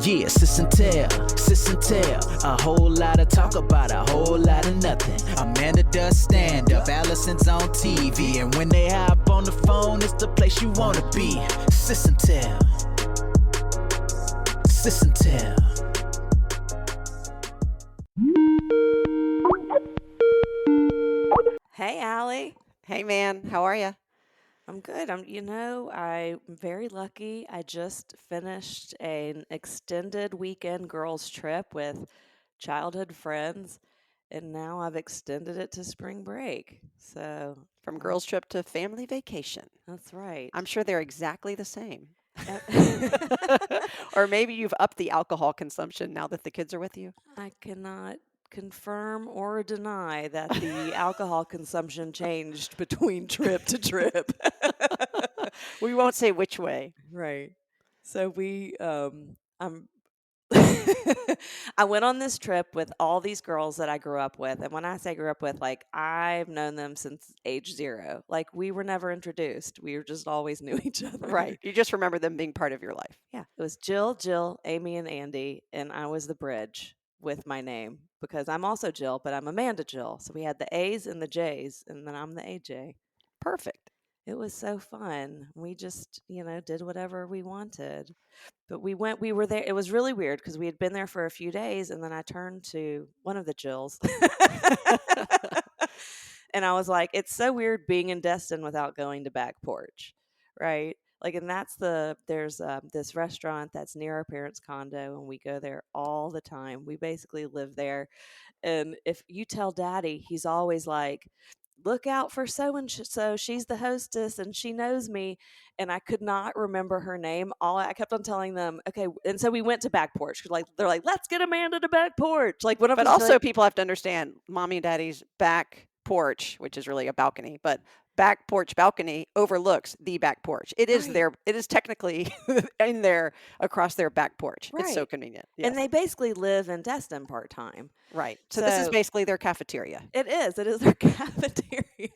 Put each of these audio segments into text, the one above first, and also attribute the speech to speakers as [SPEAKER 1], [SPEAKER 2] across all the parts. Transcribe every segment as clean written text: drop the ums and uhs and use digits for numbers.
[SPEAKER 1] Yeah, Sis and Tell. A whole lot of talk about a whole lot of nothing. Amanda does stand up, Allison's on TV. And when they hop on the phone, it's the place you wanna be. Sis and Tell. Sis and Tell.
[SPEAKER 2] Hey, Allie.
[SPEAKER 3] Hey, man. How are you?
[SPEAKER 2] I'm good. I'm very lucky. I just finished an extended weekend girls trip with childhood friends, and now I've extended it to spring break. So,
[SPEAKER 3] From girls' trip to family vacation.
[SPEAKER 2] that's right.
[SPEAKER 3] I'm sure they're exactly the same.
[SPEAKER 2] Uh,
[SPEAKER 3] Or maybe you've upped the alcohol consumption now that the kids are with you.
[SPEAKER 2] I cannot confirm or deny that the alcohol consumption changed between trip to trip.
[SPEAKER 3] We won't say which way.
[SPEAKER 2] Right. So I'm I went on this trip with all these girls that I grew up with. And when I say grew up with, like I've known them since age 0. Like we were never introduced. We were just always knew each other.
[SPEAKER 3] Right. You just remember them being part of your life.
[SPEAKER 2] Yeah. It was Jill, Amy, and Andy, and I was the bridge with my name because I'm also Jill, but I'm Amanda Jill. So we had the A's and the J's, and then I'm the AJ.
[SPEAKER 3] Perfect.
[SPEAKER 2] It was so fun. We just, did whatever we wanted. But we were there. It was really weird because we had been there for a few days, and then I turned to one of the Jills. And I was like, it's so weird being in Destin without going to Back Porch, right? Like, and there's this restaurant that's near our parents' condo, and we go there all the time. We basically live there. And if you tell Daddy, he's always like, look out for so and so. She's the hostess and she knows me. And I could not remember her name. I kept on telling them, okay. And so we went to Back Porch because they're like, let's get Amanda to Back Porch. Like,
[SPEAKER 3] But also, people have to understand Mommy and Daddy's back porch, which is really a balcony, but back porch balcony overlooks the back porch. It is
[SPEAKER 2] Right.
[SPEAKER 3] it is technically in there across their back porch. It's so
[SPEAKER 2] Right.
[SPEAKER 3] convenient.
[SPEAKER 2] And
[SPEAKER 3] Yes.
[SPEAKER 2] they basically live in Destin part time.
[SPEAKER 3] Right. So this is
[SPEAKER 2] So
[SPEAKER 3] basically their cafeteria.
[SPEAKER 2] it is their cafeteria.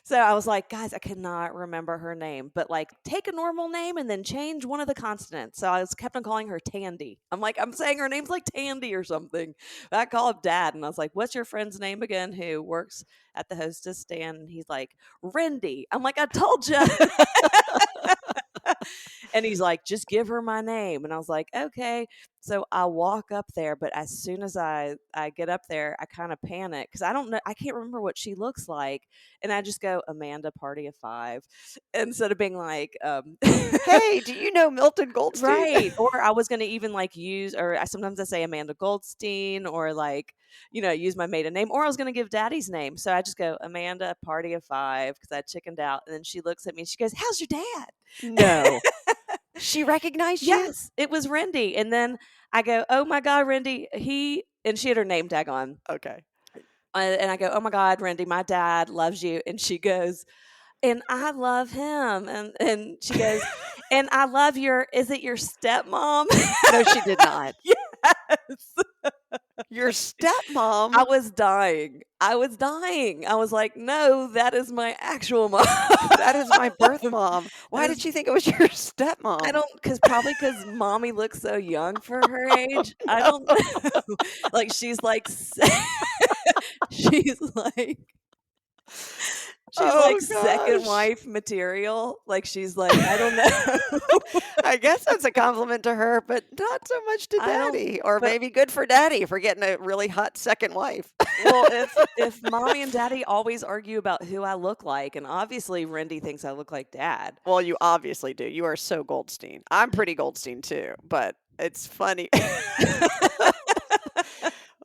[SPEAKER 2] So I was like, guys, I cannot remember her name, but like take a normal name and then change one of the consonants. So I kept on calling her Tandy. I'm like, I'm saying her name's like Tandy or something. I call up Dad and I was like, what's your friend's name again who works at the hostess stand? And he's like, Rendy. I'm like, I told you. And he's like, just give her my name. And I was like, okay. So I walk up there, but as soon as I get up there, I kind of panic because I don't know, I can't remember what she looks like. And I just go, Amanda, party of 5, instead of being like,
[SPEAKER 3] Hey, do you know Milton Goldstein?
[SPEAKER 2] right. Or I was going to even like sometimes I say Amanda Goldstein or like, use my maiden name, or I was going to give Daddy's name. So I just go, Amanda, party of 5, because I chickened out. And then she looks at me and she goes, how's your dad?
[SPEAKER 3] No. She recognized you?
[SPEAKER 2] Yes, it was Rendy. And then I go, oh my God, Rendy, and she had her name tag on.
[SPEAKER 3] Okay.
[SPEAKER 2] And I go, oh my God, Rendy, my dad loves you. And she goes, and I love him. And she goes, and I love is it your stepmom?
[SPEAKER 3] No, she did not.
[SPEAKER 2] Yes.
[SPEAKER 3] Your stepmom?
[SPEAKER 2] I was dying. I was like, no, that is my actual mom.
[SPEAKER 3] That is my birth mom. Why did you think it was your stepmom?
[SPEAKER 2] I don't, probably because Mommy looks so young for her age. I don't know. Like she's like, she's like second wife material. Like she's like, I don't know.
[SPEAKER 3] I guess that's a compliment to her, but not so much to
[SPEAKER 2] I don't-
[SPEAKER 3] Daddy. Or
[SPEAKER 2] but-
[SPEAKER 3] maybe good for Daddy for getting a really hot second wife.
[SPEAKER 2] Well, if Mommy and Daddy always argue about who I look like, and obviously Rendy thinks I look like Dad.
[SPEAKER 3] Well, you obviously do. You are so Goldstein. I'm pretty Goldstein too, but it's funny.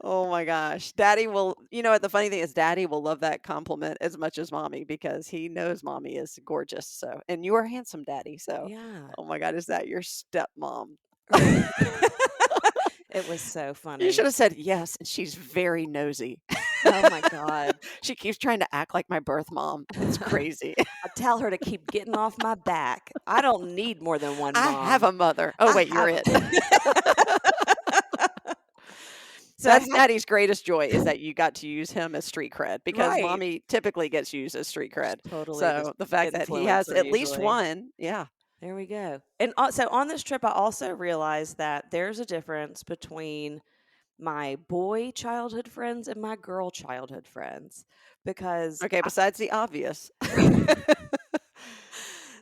[SPEAKER 3] Oh my gosh. Daddy will, what the funny thing is, Daddy will love that compliment as much as Mommy because he knows Mommy is gorgeous. So, and you are handsome, Daddy. So,
[SPEAKER 2] Yeah.
[SPEAKER 3] oh my God, is that your stepmom?
[SPEAKER 2] It was so funny.
[SPEAKER 3] You should have said yes, and she's very nosy.
[SPEAKER 2] Oh my God.
[SPEAKER 3] She keeps trying to act like my birth mom. It's crazy.
[SPEAKER 2] I tell her to keep getting off my back. I don't need more than one mom.
[SPEAKER 3] I have a mother. Oh, wait, you're it. So that's Daddy's greatest joy is that you got to use him as street cred because
[SPEAKER 2] Right.
[SPEAKER 3] Mommy typically gets used as street cred.
[SPEAKER 2] Totally.
[SPEAKER 3] So the fact that he has at least one, yeah.
[SPEAKER 2] There we go. And so on this trip, I also realized that there's a difference between my boy childhood friends and my girl childhood friends because
[SPEAKER 3] Okay, besides the obvious.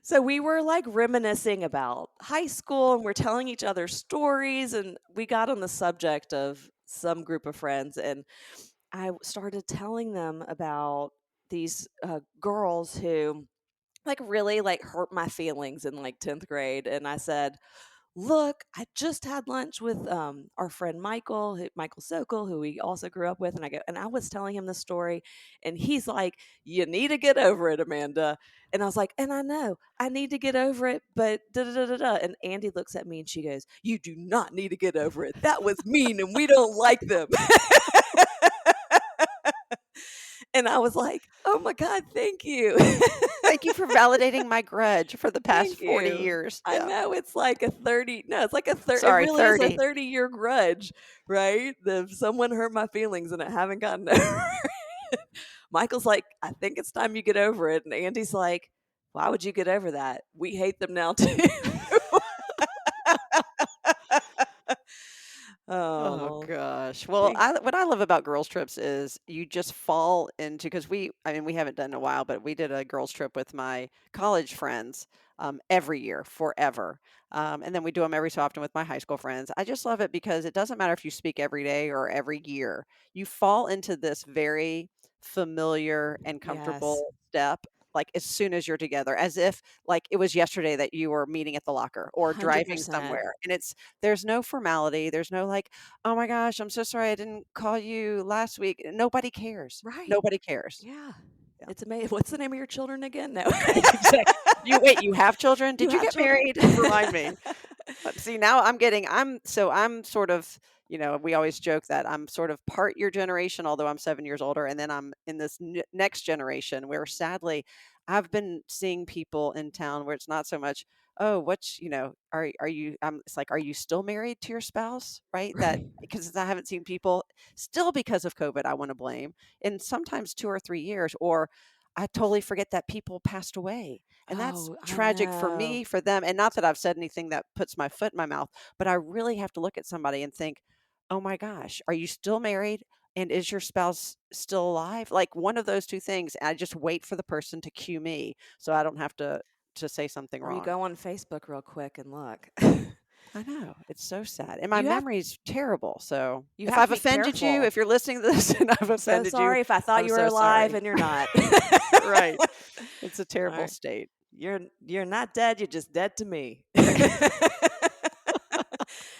[SPEAKER 2] so we were like reminiscing about high school and we're telling each other stories and we got on the subject of some group of friends and I started telling them about these girls who like really like hurt my feelings in like 10th grade and I said, look, I just had lunch with our friend Michael, Michael Sokol, who we also grew up with. And I was telling him the story, and he's like, you need to get over it, Amanda. And I was like, and I know I need to get over it, but da da da da da. And Andy looks at me and she goes, you do not need to get over it. That was mean, and we don't like them. And I was like, oh my God, thank you.
[SPEAKER 3] Thank you for validating my grudge for the past
[SPEAKER 2] Thank
[SPEAKER 3] 40
[SPEAKER 2] you.
[SPEAKER 3] years.
[SPEAKER 2] I
[SPEAKER 3] Yeah.
[SPEAKER 2] know it's like a 30, no, it's like a 30, it
[SPEAKER 3] Sorry,
[SPEAKER 2] really is a
[SPEAKER 3] 30.
[SPEAKER 2] 30-year grudge, right? If someone hurt my feelings and I haven't gotten over it. Michael's like, I think it's time you get over it. And Andy's like, why would you get over that? We hate them now too.
[SPEAKER 3] Oh
[SPEAKER 2] Oh,
[SPEAKER 3] gosh. Well,
[SPEAKER 2] it-
[SPEAKER 3] what I love about girls trips is you just fall into because I mean we haven't done it in a while, but we did a girls trip with my college friends every year forever, and then we do them every so often with my high school friends. I just love it because it doesn't matter if you speak every day or every year. You fall into this very familiar and
[SPEAKER 2] yes,
[SPEAKER 3] comfortable step. Like as soon as you're together, as if like it was yesterday that you were meeting at the locker or driving
[SPEAKER 2] 100%.
[SPEAKER 3] somewhere. And there's no formality. There's no like, "Oh my gosh, I'm so sorry I didn't call you last week." Nobody cares.
[SPEAKER 2] Right.
[SPEAKER 3] Nobody cares.
[SPEAKER 2] Yeah.
[SPEAKER 3] Yeah.
[SPEAKER 2] It's amazing. What's the name of your children again? No.
[SPEAKER 3] Exactly. You have children?
[SPEAKER 2] You
[SPEAKER 3] Did you
[SPEAKER 2] have
[SPEAKER 3] get
[SPEAKER 2] children?
[SPEAKER 3] married? Remind me. See, now I'm sort of, we always joke that I'm sort of part your generation, although I'm 7 years older, and then I'm in this next generation where sadly I've been seeing people in town where it's not so much, "Oh, are you," it's like, "Are you still married to your spouse?" Right? That because I haven't seen people still because of COVID, I wanna blame, in sometimes 2 or 3 years, or I totally forget that people passed away. And that's
[SPEAKER 2] Oh, I
[SPEAKER 3] tragic for
[SPEAKER 2] know.
[SPEAKER 3] me, for them, and not that I've said anything that puts my foot in my mouth, but I really have to look at somebody and think, "Oh my gosh, are you still married, and is your spouse still alive?" Like, one of those 2 things, I just wait for the person to cue me so I don't have to say something
[SPEAKER 2] Or you
[SPEAKER 3] wrong.
[SPEAKER 2] go on Facebook real quick and look.
[SPEAKER 3] I know, it's so sad, and my
[SPEAKER 2] You have
[SPEAKER 3] memory's terrible, so
[SPEAKER 2] you
[SPEAKER 3] if
[SPEAKER 2] have to
[SPEAKER 3] I've
[SPEAKER 2] be
[SPEAKER 3] offended you,
[SPEAKER 2] careful.
[SPEAKER 3] if you're listening to this and I've
[SPEAKER 2] I'm so
[SPEAKER 3] offended you,
[SPEAKER 2] sorry if I thought
[SPEAKER 3] I'm
[SPEAKER 2] you were
[SPEAKER 3] so
[SPEAKER 2] alive
[SPEAKER 3] sorry.
[SPEAKER 2] and you're not.
[SPEAKER 3] Right. It's a
[SPEAKER 2] All
[SPEAKER 3] terrible
[SPEAKER 2] right.
[SPEAKER 3] state.
[SPEAKER 2] You're not dead, you're just dead to me.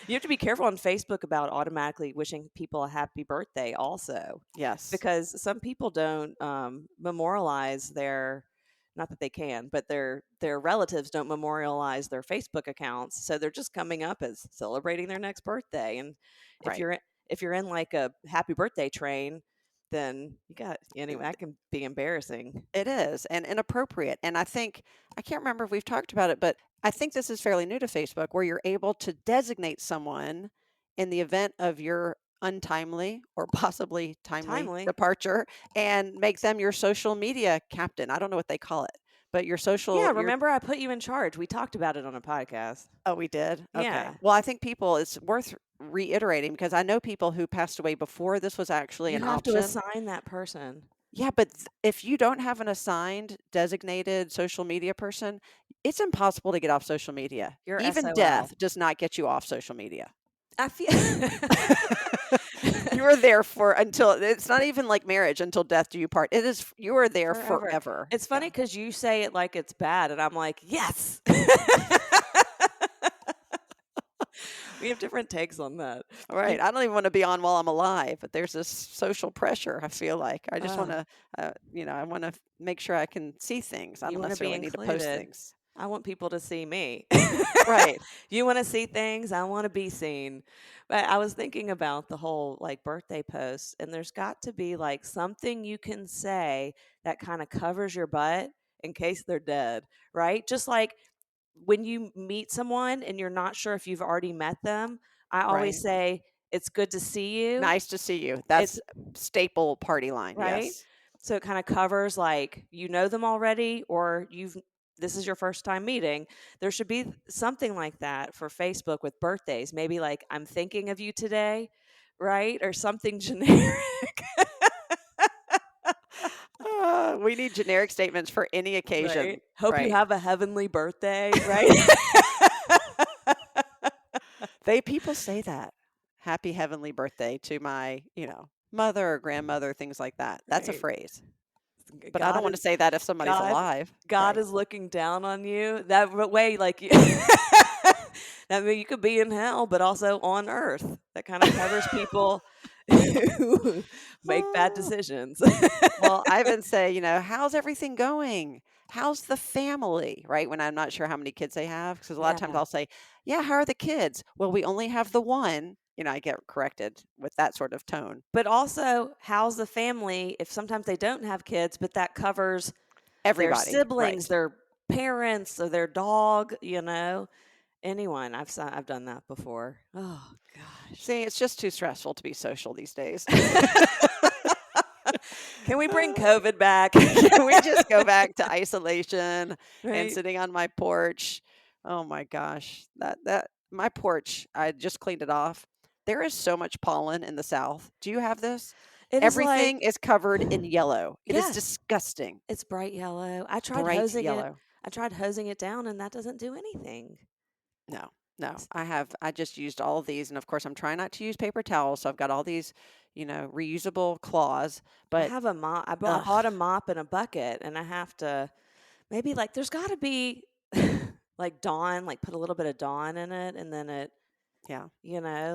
[SPEAKER 2] You have to be careful on Facebook about automatically wishing people a happy birthday also,
[SPEAKER 3] Yes.
[SPEAKER 2] because some people don't memorialize their, not that they can, but their relatives don't memorialize their Facebook accounts, so they're just coming up as celebrating their next birthday. And if
[SPEAKER 3] Right.
[SPEAKER 2] if you're in like a happy birthday train, then you got anyway, that can be embarrassing.
[SPEAKER 3] It is, and inappropriate, and I can't remember if we've talked about it, but I think this is fairly new to Facebook, where you're able to designate someone in the event of your untimely or possibly timely
[SPEAKER 2] Timely.
[SPEAKER 3] departure and make them your social media captain. I don't know what they call it, but
[SPEAKER 2] Yeah,
[SPEAKER 3] your
[SPEAKER 2] remember I put you in charge. We talked about it on a podcast.
[SPEAKER 3] Oh, we did? Okay.
[SPEAKER 2] Yeah.
[SPEAKER 3] Well, I think people it's worth reiterating because I know people who passed away before this was actually
[SPEAKER 2] You
[SPEAKER 3] an
[SPEAKER 2] have to
[SPEAKER 3] option.
[SPEAKER 2] assign that person.
[SPEAKER 3] Yeah, but if you don't have an assigned, designated social media person, it's impossible to get off social media.
[SPEAKER 2] You're
[SPEAKER 3] Even
[SPEAKER 2] SOL.
[SPEAKER 3] death does not get you off social media.
[SPEAKER 2] I feel
[SPEAKER 3] You are there for until it's not even like marriage until death do you part. It is you are there
[SPEAKER 2] forever.
[SPEAKER 3] forever.
[SPEAKER 2] It's
[SPEAKER 3] Yeah.
[SPEAKER 2] funny because you say it like it's bad, and I'm like, yes. We have different takes on that.
[SPEAKER 3] All right.
[SPEAKER 2] You,
[SPEAKER 3] I don't even want to be on while I'm alive, but there's this social pressure, I feel like. I just want
[SPEAKER 2] uh,
[SPEAKER 3] to, I want to make sure I can see things. I
[SPEAKER 2] you
[SPEAKER 3] don't
[SPEAKER 2] want to be
[SPEAKER 3] necessarily need to post
[SPEAKER 2] included.
[SPEAKER 3] things.
[SPEAKER 2] I want people to see me.
[SPEAKER 3] Right.
[SPEAKER 2] You want to see things, I want to be seen. But I was thinking about the whole like birthday posts, and there's got to be like something you can say that kind of covers your butt in case they're dead, right? Just like when you meet someone and you're not sure if you've already met them, I always
[SPEAKER 3] Right.
[SPEAKER 2] say, it's good to see you.
[SPEAKER 3] Nice to see you. That's
[SPEAKER 2] It's
[SPEAKER 3] staple party line.
[SPEAKER 2] right.
[SPEAKER 3] Yes.
[SPEAKER 2] So it kind of covers like you know them already or this is your first time meeting, there should be something like that for Facebook with birthdays. Maybe like, I'm thinking of you today, right? Or something generic.
[SPEAKER 3] We need generic statements for any
[SPEAKER 2] Right.
[SPEAKER 3] occasion.
[SPEAKER 2] Hope you
[SPEAKER 3] Right.
[SPEAKER 2] have a heavenly birthday, right?
[SPEAKER 3] People say that. Happy heavenly birthday to my, mother or grandmother, things like that. That's a
[SPEAKER 2] Right.
[SPEAKER 3] phrase. But I don't want to
[SPEAKER 2] is
[SPEAKER 3] say that if somebody's
[SPEAKER 2] God
[SPEAKER 3] alive.
[SPEAKER 2] God
[SPEAKER 3] Right.
[SPEAKER 2] is looking down on you. That way, like I mean, you could be in hell, but also on earth. That kind of covers people who make bad
[SPEAKER 3] Ah.
[SPEAKER 2] decisions.
[SPEAKER 3] Well, I even say, how's everything going? How's the family? Right? When I'm not sure how many kids they have. Because a lot of times
[SPEAKER 2] Yeah.
[SPEAKER 3] I'll say, yeah, how are the kids? Well, we only have the one. I get corrected with that sort of tone.
[SPEAKER 2] But also, how's the family if sometimes they don't have kids, but that covers their
[SPEAKER 3] Everybody.
[SPEAKER 2] siblings,
[SPEAKER 3] Right.
[SPEAKER 2] their parents, or their dog, anyone. I've done that before. Oh gosh.
[SPEAKER 3] See, it's just too stressful to be social these days.
[SPEAKER 2] Can we bring COVID back?
[SPEAKER 3] Can we just go back to isolation and
[SPEAKER 2] Right?
[SPEAKER 3] sitting on my porch? Oh my gosh. That my porch, I just cleaned it off. There is so much pollen in the South. Do you have this?
[SPEAKER 2] It is like,
[SPEAKER 3] Everything is covered in yellow. It is
[SPEAKER 2] yes,
[SPEAKER 3] disgusting.
[SPEAKER 2] it's bright yellow.
[SPEAKER 3] Bright yellow.
[SPEAKER 2] I tried hosing it down, and that doesn't do anything.
[SPEAKER 3] No, no. I just used all of these. And of course, I'm trying not to use paper towels. So I've got all these, reusable claws.
[SPEAKER 2] I
[SPEAKER 3] But
[SPEAKER 2] have a mop. I bought a mop and a bucket, and I have to maybe like there's got to be like Dawn, like put a little bit of Dawn in it, and then it,
[SPEAKER 3] yeah.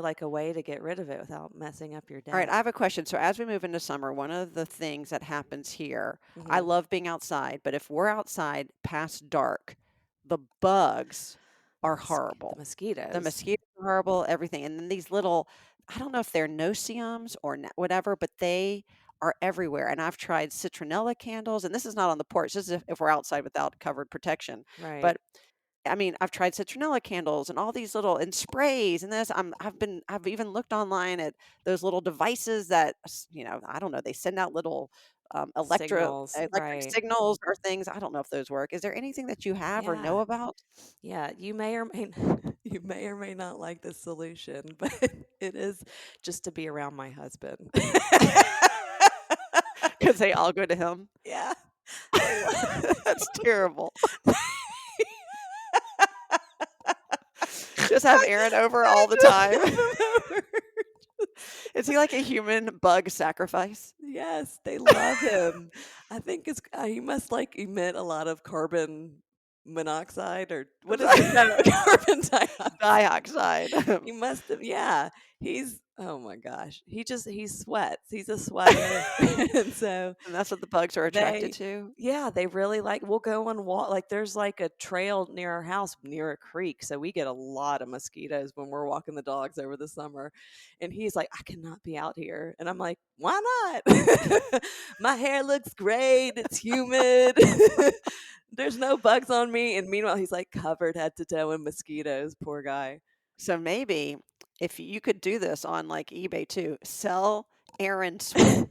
[SPEAKER 2] like a way to get rid of it without messing up your
[SPEAKER 3] All right,
[SPEAKER 2] desk.
[SPEAKER 3] I have a question. So as we move into summer, one of the things that happens here, I
[SPEAKER 2] Mhm.
[SPEAKER 3] love being outside, but if we're outside past dark, the bugs are
[SPEAKER 2] The
[SPEAKER 3] horrible. The
[SPEAKER 2] mosquitoes.
[SPEAKER 3] mosquitoes are horrible, everything. And then these little, I don't know if they're no-see-ums or whatever, but they are everywhere. And I've tried citronella candles, and this is not on the porch. This is if we're outside without covered protection.
[SPEAKER 2] Right.
[SPEAKER 3] But I mean, I've tried citronella candles and all these little and sprays and this. I've even looked online at those little devices that I don't know. They send out little
[SPEAKER 2] Signals.
[SPEAKER 3] electric
[SPEAKER 2] Right.
[SPEAKER 3] signals or things. I don't know if those work. Is there anything that you have or know
[SPEAKER 2] Yeah.
[SPEAKER 3] about?
[SPEAKER 2] Yeah, you may or may you may or may not like this solution, but it is just to be around my husband.
[SPEAKER 3] Because they all go to him.
[SPEAKER 2] Yeah.
[SPEAKER 3] That's terrible. Just have Aaron over all the time. Is he like a human bug sacrifice?
[SPEAKER 2] Yes, they love him. I think he must like emit a lot of carbon monoxide or what is it? No, carbon dioxide.
[SPEAKER 3] Dioxide.
[SPEAKER 2] He must have, yeah. Oh my gosh. He sweats. He's a sweater. And so
[SPEAKER 3] And that's what the bugs are attracted
[SPEAKER 2] they,
[SPEAKER 3] to.
[SPEAKER 2] yeah, they really like, we'll go and walk. Like there's like a trail near our house near a creek. So we get a lot of mosquitoes when we're walking the dogs over the summer. And he's like, I cannot be out here. And I'm like, why not? My hair looks great. It's humid. There's no bugs on me. And meanwhile, he's like covered head to toe in mosquitoes. Poor guy.
[SPEAKER 3] So maybe if you could do this on like eBay too, sell Aaron sweat.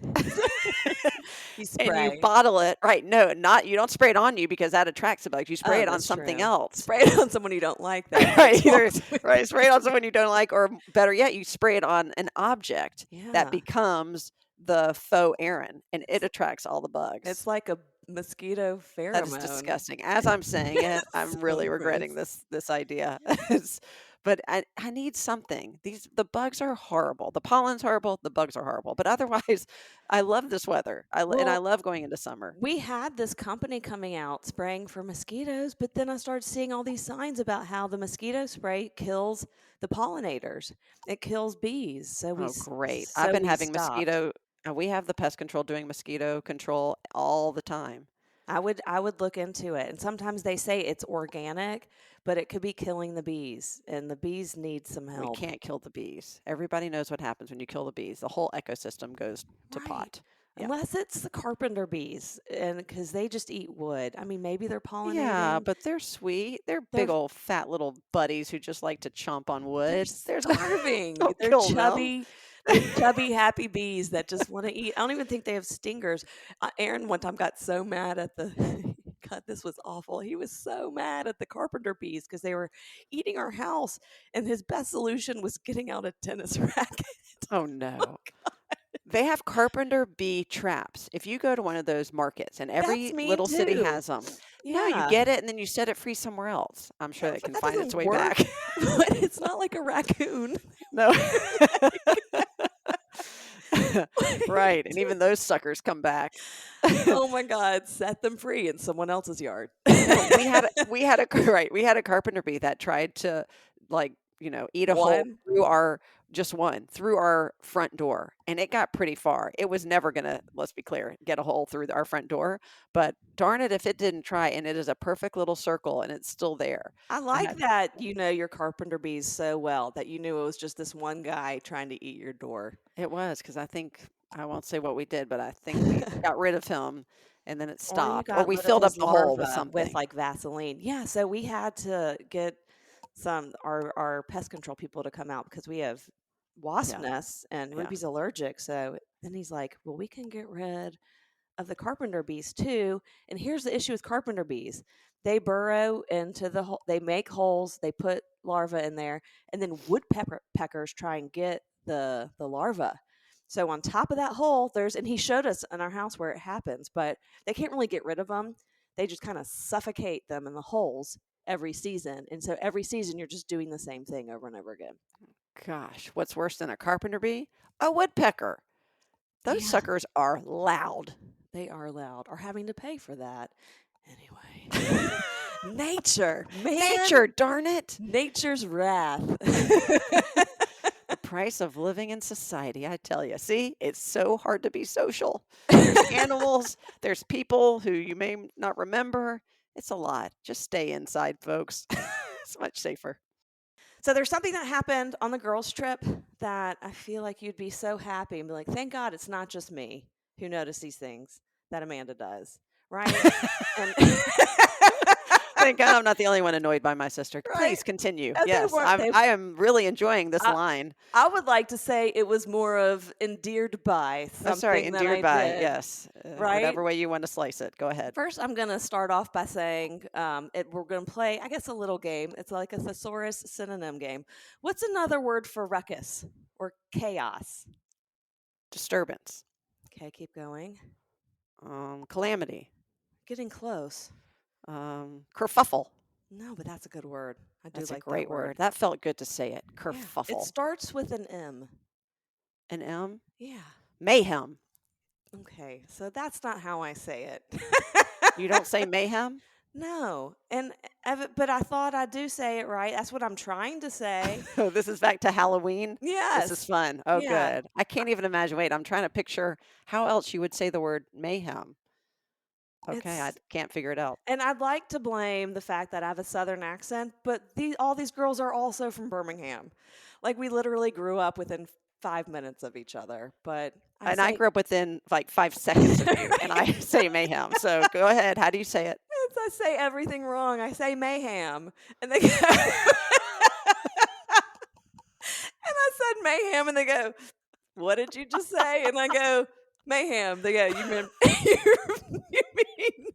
[SPEAKER 2] You
[SPEAKER 3] And you
[SPEAKER 2] spray.
[SPEAKER 3] bottle it. Right. No, you don't spray it on you because that attracts the bugs. You spray
[SPEAKER 2] Oh,
[SPEAKER 3] it on
[SPEAKER 2] that's
[SPEAKER 3] something
[SPEAKER 2] true.
[SPEAKER 3] else.
[SPEAKER 2] Spray it on someone you don't like. That
[SPEAKER 3] Right.
[SPEAKER 2] makes
[SPEAKER 3] Right. Spray it on someone you don't like, or better yet, you spray it on an object
[SPEAKER 2] Yeah.
[SPEAKER 3] that becomes the faux Aaron and it attracts all the bugs.
[SPEAKER 2] It's like a mosquito pheromone.
[SPEAKER 3] That is disgusting. As I'm saying it, I'm
[SPEAKER 2] So
[SPEAKER 3] really regretting
[SPEAKER 2] gross.
[SPEAKER 3] this idea. But I need something. The bugs are horrible. The pollen's horrible. The bugs are horrible. But otherwise, I love this weather. And I
[SPEAKER 2] Well,
[SPEAKER 3] love going into summer.
[SPEAKER 2] we had this company coming out spraying for mosquitoes, but then I started seeing all these signs about how the mosquito spray kills the pollinators. It kills bees. So
[SPEAKER 3] Oh, great! I've been having
[SPEAKER 2] stopped.
[SPEAKER 3] mosquito. We have the pest control doing mosquito control all the time.
[SPEAKER 2] I would look into it. And sometimes they say it's organic, but it could be killing the bees, and the bees need some
[SPEAKER 3] We
[SPEAKER 2] help.
[SPEAKER 3] can't kill the bees. Everybody knows what happens when you kill the bees. The whole ecosystem goes to
[SPEAKER 2] Right.
[SPEAKER 3] pot. Yeah.
[SPEAKER 2] Unless it's the carpenter bees, and because they just eat wood. I mean, maybe they're pollinating.
[SPEAKER 3] Yeah, but they're sweet. They're
[SPEAKER 2] They're-
[SPEAKER 3] big old fat little buddies who just like to chomp on
[SPEAKER 2] They're
[SPEAKER 3] wood.
[SPEAKER 2] starving.
[SPEAKER 3] Don't
[SPEAKER 2] They're
[SPEAKER 3] kill them.
[SPEAKER 2] chubby. They're chubby, happy bees that just want to eat. I don't even think they have stingers. Aaron one time got so mad at the God, this was awful. He was so mad at the carpenter bees because they were eating our house, and his best solution was getting out a tennis racket.
[SPEAKER 3] Oh no. They have carpenter bee traps. If you go to one of those markets, and
[SPEAKER 2] That's
[SPEAKER 3] every
[SPEAKER 2] mean
[SPEAKER 3] little city
[SPEAKER 2] too.
[SPEAKER 3] has them. No, you
[SPEAKER 2] Yeah.
[SPEAKER 3] get it and then you set it free somewhere else. I'm sure
[SPEAKER 2] Yeah,
[SPEAKER 3] it
[SPEAKER 2] but
[SPEAKER 3] can
[SPEAKER 2] that
[SPEAKER 3] find its
[SPEAKER 2] doesn't
[SPEAKER 3] way
[SPEAKER 2] work.
[SPEAKER 3] back.
[SPEAKER 2] But it's not like a raccoon.
[SPEAKER 3] No. Right. And even those suckers come back.
[SPEAKER 2] Oh my God, set them free in someone else's yard.
[SPEAKER 3] No, we had a carpenter bee that tried to, like, eat a hole
[SPEAKER 2] One.
[SPEAKER 3] through our front door, and it got pretty far. It was never gonna, let's be clear, get a hole through our front door, but darn it if it didn't try, and it is a perfect little circle and it's still there.
[SPEAKER 2] I
[SPEAKER 3] I
[SPEAKER 2] like
[SPEAKER 3] had
[SPEAKER 2] that you know your carpenter bees so well that you knew it was just this one guy trying to eat your door.
[SPEAKER 3] It was because I won't say what we did, but I think we got rid of him and then it
[SPEAKER 2] Or you
[SPEAKER 3] stopped, or
[SPEAKER 2] got
[SPEAKER 3] we
[SPEAKER 2] rid of
[SPEAKER 3] filled up
[SPEAKER 2] his
[SPEAKER 3] the hole with
[SPEAKER 2] larva with
[SPEAKER 3] something.
[SPEAKER 2] like Vaseline. Yeah, so we had to get our pest control people to come out because we have wasp
[SPEAKER 3] Yeah.
[SPEAKER 2] nests and
[SPEAKER 3] Yeah.
[SPEAKER 2] Ruby's allergic. So then he's like, well, we can get rid of the carpenter bees too. And here's the issue with carpenter bees. They burrow into the hole, they make holes, they put larvae in there, and then woodpeckers try and get the larva. So on top of that hole, and he showed us in our house where it happens, but they can't really get rid of them. They just kind of suffocate them in the holes every season. And so every season you're just doing the same thing over and over again.
[SPEAKER 3] Gosh, what's worse than a carpenter bee? A woodpecker. Those
[SPEAKER 2] Yeah.
[SPEAKER 3] suckers are loud.
[SPEAKER 2] They are loud, or having to pay for that. Anyway. Nature, man.
[SPEAKER 3] Nature, darn it.
[SPEAKER 2] Nature's wrath.
[SPEAKER 3] The price of living in society, I tell you. See, it's so hard to be social. There's animals, there's people who you may not remember. It's a lot. Just stay inside, folks. It's much safer.
[SPEAKER 2] So there's something that happened on the girls' trip that I feel like you'd be so happy and be like, thank God it's not just me who noticed these things that Amanda does, right? And
[SPEAKER 3] Thank God I'm not the only one annoyed by my sister.
[SPEAKER 2] Right.
[SPEAKER 3] Please continue.
[SPEAKER 2] And they
[SPEAKER 3] Yes,
[SPEAKER 2] weren't-
[SPEAKER 3] I am really enjoying this
[SPEAKER 2] I-
[SPEAKER 3] line.
[SPEAKER 2] I would like to say it was more of endeared by something
[SPEAKER 3] Oh, sorry,
[SPEAKER 2] that
[SPEAKER 3] endeared
[SPEAKER 2] I
[SPEAKER 3] by.
[SPEAKER 2] did.
[SPEAKER 3] Yes,
[SPEAKER 2] Right?
[SPEAKER 3] whatever way you want to slice it. Go ahead.
[SPEAKER 2] First, I'm going to start off by saying we're going to play, I guess, a little game. It's like a thesaurus synonym game. What's another word for ruckus or chaos?
[SPEAKER 3] Disturbance.
[SPEAKER 2] Okay, keep going.
[SPEAKER 3] Calamity.
[SPEAKER 2] Getting close.
[SPEAKER 3] Kerfuffle.
[SPEAKER 2] No, but that's a good word. I do
[SPEAKER 3] That's
[SPEAKER 2] like
[SPEAKER 3] a great
[SPEAKER 2] that word.
[SPEAKER 3] word. That felt good to say it.
[SPEAKER 2] Yeah.
[SPEAKER 3] Kerfuffle.
[SPEAKER 2] It starts with an M.
[SPEAKER 3] An M.
[SPEAKER 2] Yeah.
[SPEAKER 3] Mayhem.
[SPEAKER 2] Okay, so that's not how I say it.
[SPEAKER 3] You don't say mayhem?
[SPEAKER 2] No, but I thought I do say it right. That's what I'm trying to say.
[SPEAKER 3] Oh, this is back to Halloween?
[SPEAKER 2] Yes.
[SPEAKER 3] This is fun. Oh,
[SPEAKER 2] Yeah.
[SPEAKER 3] good. I can't even imagine. Wait, I'm trying to picture how else you would say the word mayhem. Okay, I
[SPEAKER 2] It's-
[SPEAKER 3] can't figure it out.
[SPEAKER 2] And I'd like to blame the fact that I have a Southern accent, but all these girls are also from Birmingham. Like, we literally grew up within 5 minutes of each other. But
[SPEAKER 3] I grew up within like 5 seconds of you, and I say mayhem. So go ahead. How do you say it?
[SPEAKER 2] I say everything wrong. I say mayhem, and they go, and I said mayhem, and they go, "What did you just say?" And I go, "Mayhem." They go, "You mean you mean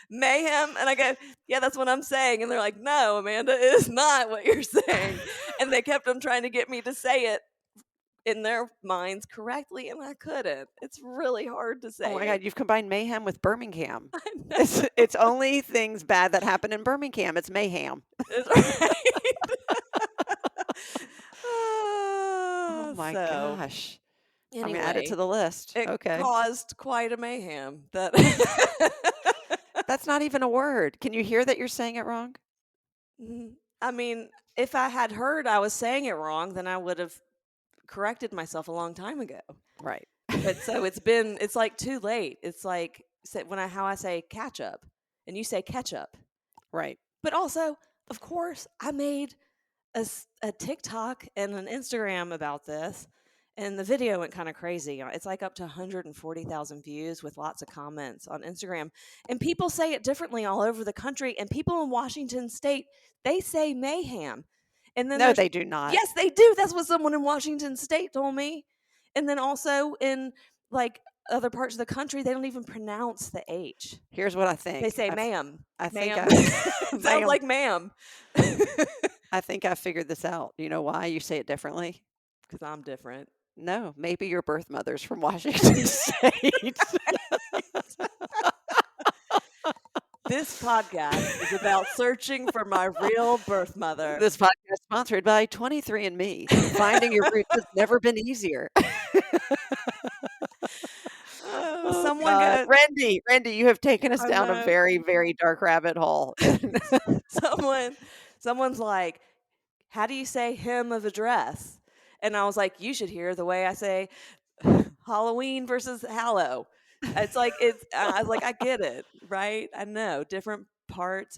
[SPEAKER 2] mayhem?" And I go, "Yeah, that's what I'm saying." And they're like, "No, Amanda, it is not what you're saying." And they kept on trying to get me to say it in their minds correctly, and I couldn't. It's really hard to say.
[SPEAKER 3] Oh my God, you've combined mayhem with Birmingham.
[SPEAKER 2] I know.
[SPEAKER 3] It's only things bad that happen in Birmingham. It's mayhem.
[SPEAKER 2] It's right.
[SPEAKER 3] Oh my
[SPEAKER 2] So,
[SPEAKER 3] gosh. I'm
[SPEAKER 2] Anyway,
[SPEAKER 3] gonna add it to the list.
[SPEAKER 2] it
[SPEAKER 3] Okay.
[SPEAKER 2] caused quite a mayhem. That
[SPEAKER 3] That's not even a word. Can you hear that you're saying it wrong?
[SPEAKER 2] I mean, if I had heard I was saying it wrong, then I would have corrected myself a long time ago.
[SPEAKER 3] Right.
[SPEAKER 2] But so it's like too late. It's like how I say catch up, and you say ketchup.
[SPEAKER 3] Right.
[SPEAKER 2] But also, of course, I made a TikTok and an Instagram about this, and the video went kind of crazy. It's like up to 140,000 views with lots of comments on Instagram. And people say it differently all over the country. And people in Washington State, they say mayhem. And then
[SPEAKER 3] No, they do not.
[SPEAKER 2] Yes, they do. That's what someone in Washington State told me. And then also in like other parts of the country, they don't even pronounce the H.
[SPEAKER 3] Here's what I
[SPEAKER 2] They
[SPEAKER 3] think.
[SPEAKER 2] say ma'am.
[SPEAKER 3] I think
[SPEAKER 2] Ma'am.
[SPEAKER 3] I
[SPEAKER 2] It sounds
[SPEAKER 3] ma'am,
[SPEAKER 2] like ma'am.
[SPEAKER 3] I think I figured this out. You know why you say it differently?
[SPEAKER 2] Because I'm different.
[SPEAKER 3] No, maybe your birth mother's from Washington State.
[SPEAKER 2] This podcast is about searching for my real birth mother.
[SPEAKER 3] This podcast is sponsored by 23andMe. Finding your roots has never been easier. Oh,
[SPEAKER 2] Someone
[SPEAKER 3] God.
[SPEAKER 2] got
[SPEAKER 3] Randy, you have taken us
[SPEAKER 2] I
[SPEAKER 3] down a
[SPEAKER 2] know.
[SPEAKER 3] very, very dark rabbit hole.
[SPEAKER 2] someone's like, how do you say hymn of a dress? And I was like, you should hear the way I say Halloween versus Hallow. I was like, I get it, right? I know different parts.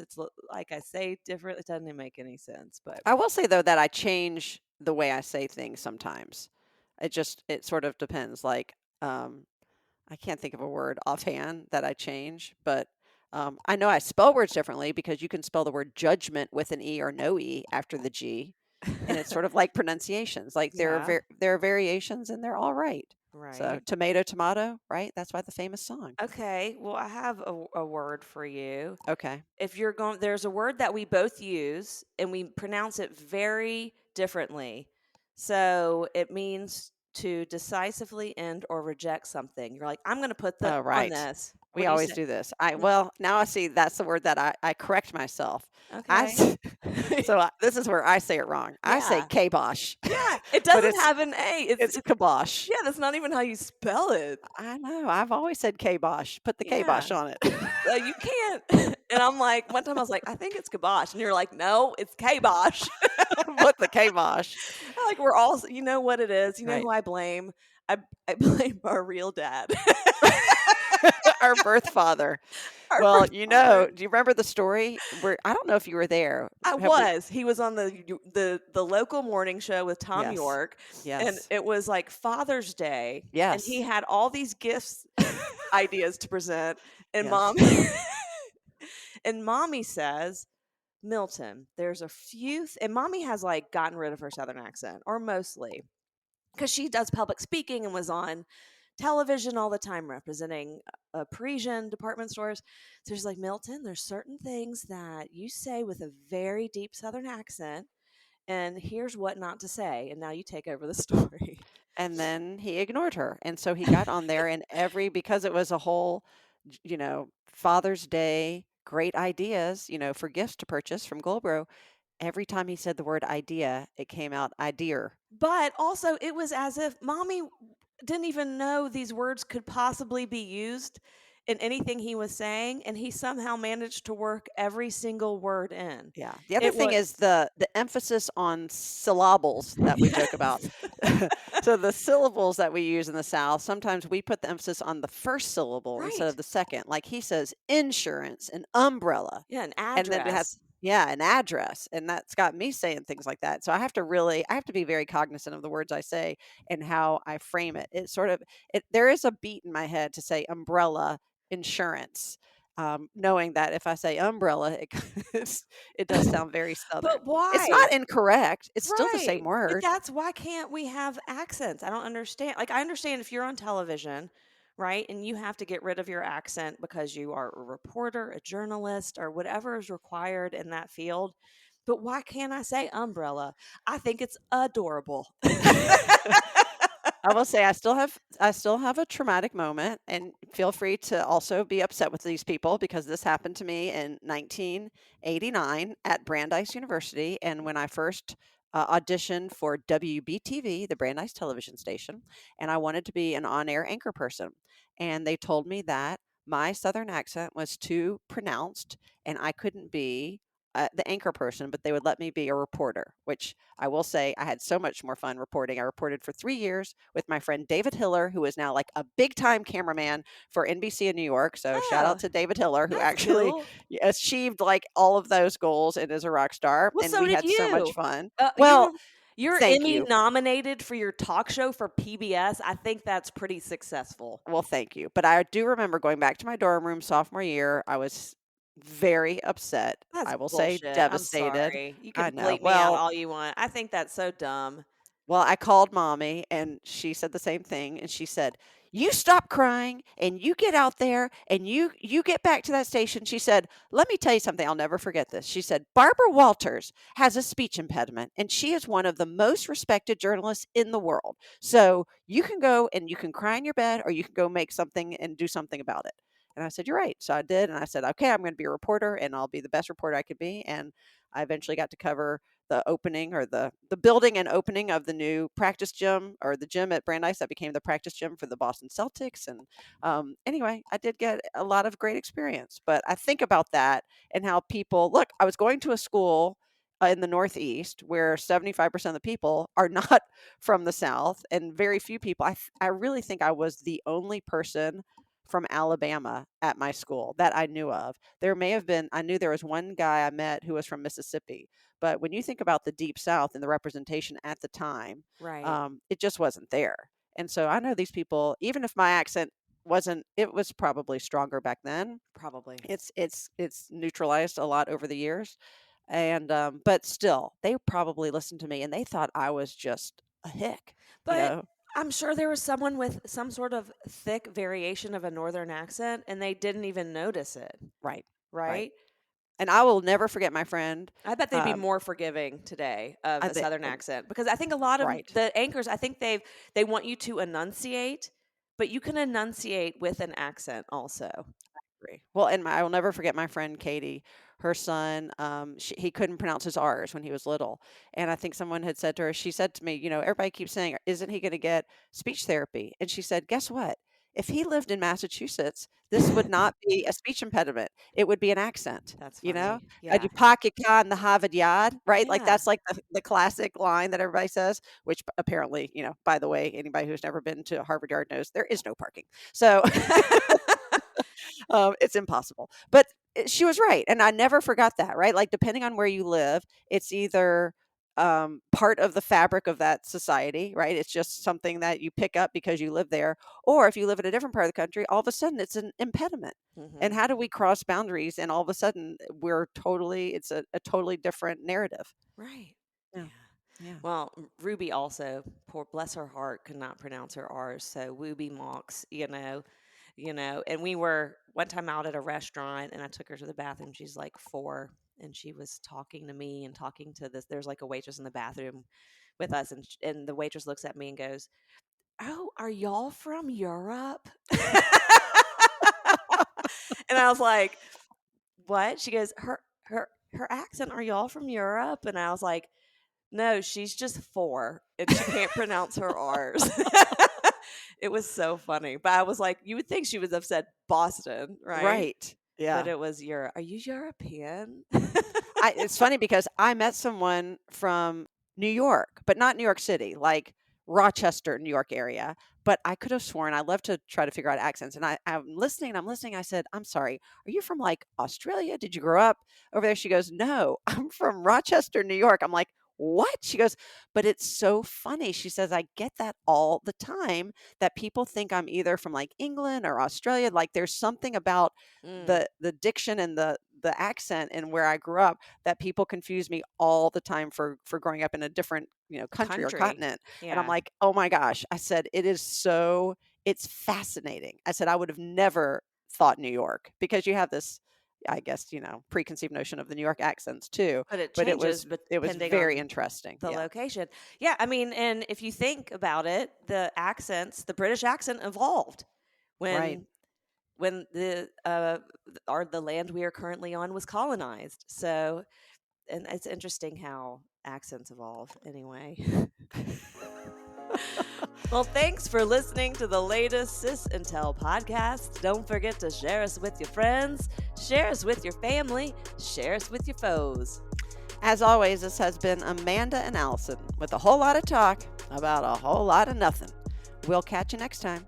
[SPEAKER 2] Like I say different. It doesn't make any sense, but
[SPEAKER 3] I will say, though, that I change the way I say things sometimes. It sort of depends. Like, I can't think of a word offhand that I change, but I know I spell words differently because you can spell the word judgment with an E or no E after the G. And it's sort of like pronunciations. Like
[SPEAKER 2] yeah,
[SPEAKER 3] there are variations and they're all right. So
[SPEAKER 2] right.
[SPEAKER 3] tomato, tomato, right? That's why the famous song.
[SPEAKER 2] Okay, well, I have a word for you.
[SPEAKER 3] Okay.
[SPEAKER 2] If you're going, there's a word that we both use and we pronounce it very differently. So it means to decisively end or reject something. You're like, I'm going to put the
[SPEAKER 3] Oh,
[SPEAKER 2] on
[SPEAKER 3] right.
[SPEAKER 2] this. What
[SPEAKER 3] We
[SPEAKER 2] do you
[SPEAKER 3] always
[SPEAKER 2] say?
[SPEAKER 3] do this. Well, now I see that's the word that I correct myself. I
[SPEAKER 2] Okay.
[SPEAKER 3] s- this is where I say it wrong. I say
[SPEAKER 2] Yeah.
[SPEAKER 3] kibosh,
[SPEAKER 2] Yeah. It
[SPEAKER 3] but
[SPEAKER 2] doesn't have an A.
[SPEAKER 3] it's kibosh.
[SPEAKER 2] Yeah, that's not even how you spell it.
[SPEAKER 3] I know. I've always said kibosh. Put the
[SPEAKER 2] Yeah.
[SPEAKER 3] kibosh on it.
[SPEAKER 2] You can't. And I'm like, one time I was like, I think it's kibosh. And you're like, no, it's kibosh.
[SPEAKER 3] Put the kibosh.
[SPEAKER 2] Like we're all, you know what it is. You know
[SPEAKER 3] Right.
[SPEAKER 2] who I blame? I blame our real dad.
[SPEAKER 3] Our birth father.
[SPEAKER 2] Our
[SPEAKER 3] Well,
[SPEAKER 2] birth father.
[SPEAKER 3] do you remember the story where I don't know if you were there.
[SPEAKER 2] I
[SPEAKER 3] Have we?
[SPEAKER 2] was. He was on the local morning show with Tom
[SPEAKER 3] Yes.
[SPEAKER 2] York, and
[SPEAKER 3] Yes.
[SPEAKER 2] it was like Father's Day, and he
[SPEAKER 3] Yes.
[SPEAKER 2] had all these gifts ideas to present, and
[SPEAKER 3] Yes.
[SPEAKER 2] mom and mommy says, Milton, there's a few, and mommy has like gotten rid of her southern accent, or mostly, because she does public speaking and was on television all the time representing Parisian department stores. So she's like, Milton, there's certain things that you say with a very deep southern accent, and here's what not to say. And now you take over the story.
[SPEAKER 3] And then he ignored her. And so he got on there and because it was a whole, Father's Day, great ideas, for gifts to purchase from Goldbro. Every time he said the word idea, it came out idea.
[SPEAKER 2] But also, it was as if mommy didn't even know these words could possibly be used in anything he was saying, and he somehow managed to work every single word in.
[SPEAKER 3] Yeah. The other
[SPEAKER 2] It
[SPEAKER 3] thing
[SPEAKER 2] was
[SPEAKER 3] is the emphasis on syllables that we joke about.
[SPEAKER 2] yes.
[SPEAKER 3] So the syllables that we use in the South, sometimes we put the emphasis on the first syllable instead
[SPEAKER 2] Right.
[SPEAKER 3] of the second. Like he says insurance and umbrella.
[SPEAKER 2] Yeah, an
[SPEAKER 3] And then it has
[SPEAKER 2] address.
[SPEAKER 3] an address. And that's got me saying things like that. So I have to be very cognizant of the words I say and how I frame it. There is a beat in my head to say umbrella insurance. Knowing that if I say umbrella, it does sound very Southern.
[SPEAKER 2] But
[SPEAKER 3] It's
[SPEAKER 2] why?
[SPEAKER 3] not incorrect. It's still the same
[SPEAKER 2] Right. But
[SPEAKER 3] word.
[SPEAKER 2] that's why can't we have accents? I don't understand. Like I understand if you're on television, right? And you have to get rid of your accent because you are a reporter, a journalist, or whatever is required in that field. But why can't I say umbrella? I think it's adorable.
[SPEAKER 3] I will say I still have a traumatic moment, and feel free to also be upset with these people because this happened to me in 1989 at Brandeis University, and when I first auditioned for WBTV, the Brandeis television station, and I wanted to be an on-air anchor person, and they told me that my Southern accent was too pronounced, and I couldn't be the anchor person, but they would let me be a reporter, which I will say I had so much more fun reporting. I reported for 3 years with my friend David Hiller, who is now like a big time cameraman for NBC in New York. So shout out
[SPEAKER 2] Oh,
[SPEAKER 3] to David Hiller, who
[SPEAKER 2] that's
[SPEAKER 3] actually
[SPEAKER 2] cool.
[SPEAKER 3] achieved like all of those goals and is a rock star.
[SPEAKER 2] Well,
[SPEAKER 3] And
[SPEAKER 2] so
[SPEAKER 3] we
[SPEAKER 2] did
[SPEAKER 3] had so much
[SPEAKER 2] you.
[SPEAKER 3] fun.
[SPEAKER 2] Uh,
[SPEAKER 3] Well,
[SPEAKER 2] you're you're
[SPEAKER 3] thank
[SPEAKER 2] Emmy
[SPEAKER 3] you.
[SPEAKER 2] nominated for your talk show for PBS. I think that's pretty successful.
[SPEAKER 3] Well, thank you. But I do remember going back to my dorm room sophomore year. I was very upset.
[SPEAKER 2] That's
[SPEAKER 3] I will say
[SPEAKER 2] bullshit. I'm
[SPEAKER 3] devastated.
[SPEAKER 2] sorry. You
[SPEAKER 3] I
[SPEAKER 2] can
[SPEAKER 3] know.
[SPEAKER 2] bleep me out
[SPEAKER 3] Well,
[SPEAKER 2] all you want. I think that's so dumb.
[SPEAKER 3] Well, I called mommy and she said the same thing. And she said, "You stop crying and you get out there and you get back to that station." She said, "Let me tell you something. I'll never forget this." She said, "Barbara Walters has a speech impediment and she is one of the most respected journalists in the world. So you can go and you can cry in your bed or you can go make something and do something about it." And I said, "You're right." So I did. And I said, "Okay, I'm going to be a reporter and I'll be the best reporter I could be." And I eventually got to cover the opening or the building and opening of the new practice gym or the gym at Brandeis that became the practice gym for the Boston Celtics. And anyway, I did get a lot of great experience. But I think about that and how people look. I was going to a school in the Northeast where 75% of the people are not from the South, and very few people. I really think I was the only person from Alabama at my school that I knew of. There may have been. I knew there was one guy I met who was from Mississippi, but when you think about the Deep South and the representation at the time,
[SPEAKER 2] Right.
[SPEAKER 3] it just wasn't there. And so I know these people, even if my accent wasn't, it was probably stronger back then.
[SPEAKER 2] Probably.
[SPEAKER 3] It's neutralized a lot over the years, and but still, they probably listened to me and they thought I was just a hick, you
[SPEAKER 2] But
[SPEAKER 3] know?
[SPEAKER 2] I'm sure there was someone with some sort of thick variation of a northern accent and they didn't even notice it,
[SPEAKER 3] Right, right.
[SPEAKER 2] right?
[SPEAKER 3] And I will never forget my friend.
[SPEAKER 2] I bet they'd be more forgiving today of
[SPEAKER 3] I
[SPEAKER 2] a
[SPEAKER 3] think,
[SPEAKER 2] southern accent because I think a lot of
[SPEAKER 3] right.
[SPEAKER 2] the anchors, I think they want you to enunciate, but you can enunciate with an accent also.
[SPEAKER 3] Agree. Well, and I will never forget my friend Katie. Her son, he couldn't pronounce his R's when he was little, and I think someone had said to her. She said to me, everybody keeps saying, "Isn't he going to get speech therapy?" And she said, "Guess what? If he lived in Massachusetts, this would not be a speech impediment. It would be an accent."
[SPEAKER 2] That's
[SPEAKER 3] You know,
[SPEAKER 2] funny. Yeah.
[SPEAKER 3] you pocket in the Harvard yard, right? Like
[SPEAKER 2] Yeah.
[SPEAKER 3] that's like the classic line that everybody says. Which apparently, by the way, anybody who's never been to Harvard Yard knows there is no parking. So it's impossible. But she was right, and I never forgot that, right? Like, depending on where you live, it's either part of the fabric of that society, right? It's just something that you pick up because you live there. Or if you live in a different part of the country, all of a sudden it's an impediment. And
[SPEAKER 2] Mhm.
[SPEAKER 3] how do we cross boundaries? And all of a sudden it's a totally different narrative.
[SPEAKER 2] Right.
[SPEAKER 3] Yeah.
[SPEAKER 2] Yeah.
[SPEAKER 3] Yeah.
[SPEAKER 2] Well, Ruby also, poor bless her heart, could not pronounce her R's. So Wooby Mox, and we were one time out at a restaurant and I took her to the bathroom. She's like 4 and she was talking to me and talking to this. There's like a waitress in the bathroom with us and the waitress looks at me and goes, "Oh, are y'all from Europe?" And I was like, "What?" She goes, her accent, "Are y'all from Europe?" And I was like, "No, she's just 4 and she can't pronounce her R's." It was so funny. But I was like, you would think she would have said Boston, right?
[SPEAKER 3] Right.
[SPEAKER 2] But
[SPEAKER 3] Yeah.
[SPEAKER 2] it was Are you European?
[SPEAKER 3] It's funny because I met someone from New York, but not New York City, like Rochester, New York area. But I could have sworn I love to try to figure out accents. And I'm listening. I'm listening. I said, "I'm sorry. Are you from like Australia? Did you grow up over there?" She goes, "No, I'm from Rochester, New York." I'm like, "What?" She goes, "But it's so funny." She says, "I get that all the time that people think I'm either from like England or Australia. Like there's something about
[SPEAKER 2] Mm,
[SPEAKER 3] the diction and the accent and where I grew up that people confuse me all the time for growing up in a different, country or
[SPEAKER 2] country.
[SPEAKER 3] continent." And I'm
[SPEAKER 2] Yeah.
[SPEAKER 3] like, "Oh my gosh." I said, it's fascinating." I said, "I would have never thought New York because you have this, I guess, preconceived notion of the New York accents too,
[SPEAKER 2] But it
[SPEAKER 3] but
[SPEAKER 2] changes
[SPEAKER 3] it was
[SPEAKER 2] depending
[SPEAKER 3] very
[SPEAKER 2] on
[SPEAKER 3] interesting.
[SPEAKER 2] the
[SPEAKER 3] Yeah.
[SPEAKER 2] location. Yeah, I mean, and if you think about it, the British accent evolved
[SPEAKER 3] Right.
[SPEAKER 2] when the land we are currently on was colonized. So, and it's interesting how accents evolve anyway. Well, thanks for listening to the latest Sis and Tell podcast. Don't forget to share us with your friends, share us with your family, share us with your foes.
[SPEAKER 3] As always, this has been Amanda and Allison with a whole lot of talk about a whole lot of nothing. We'll catch you next time.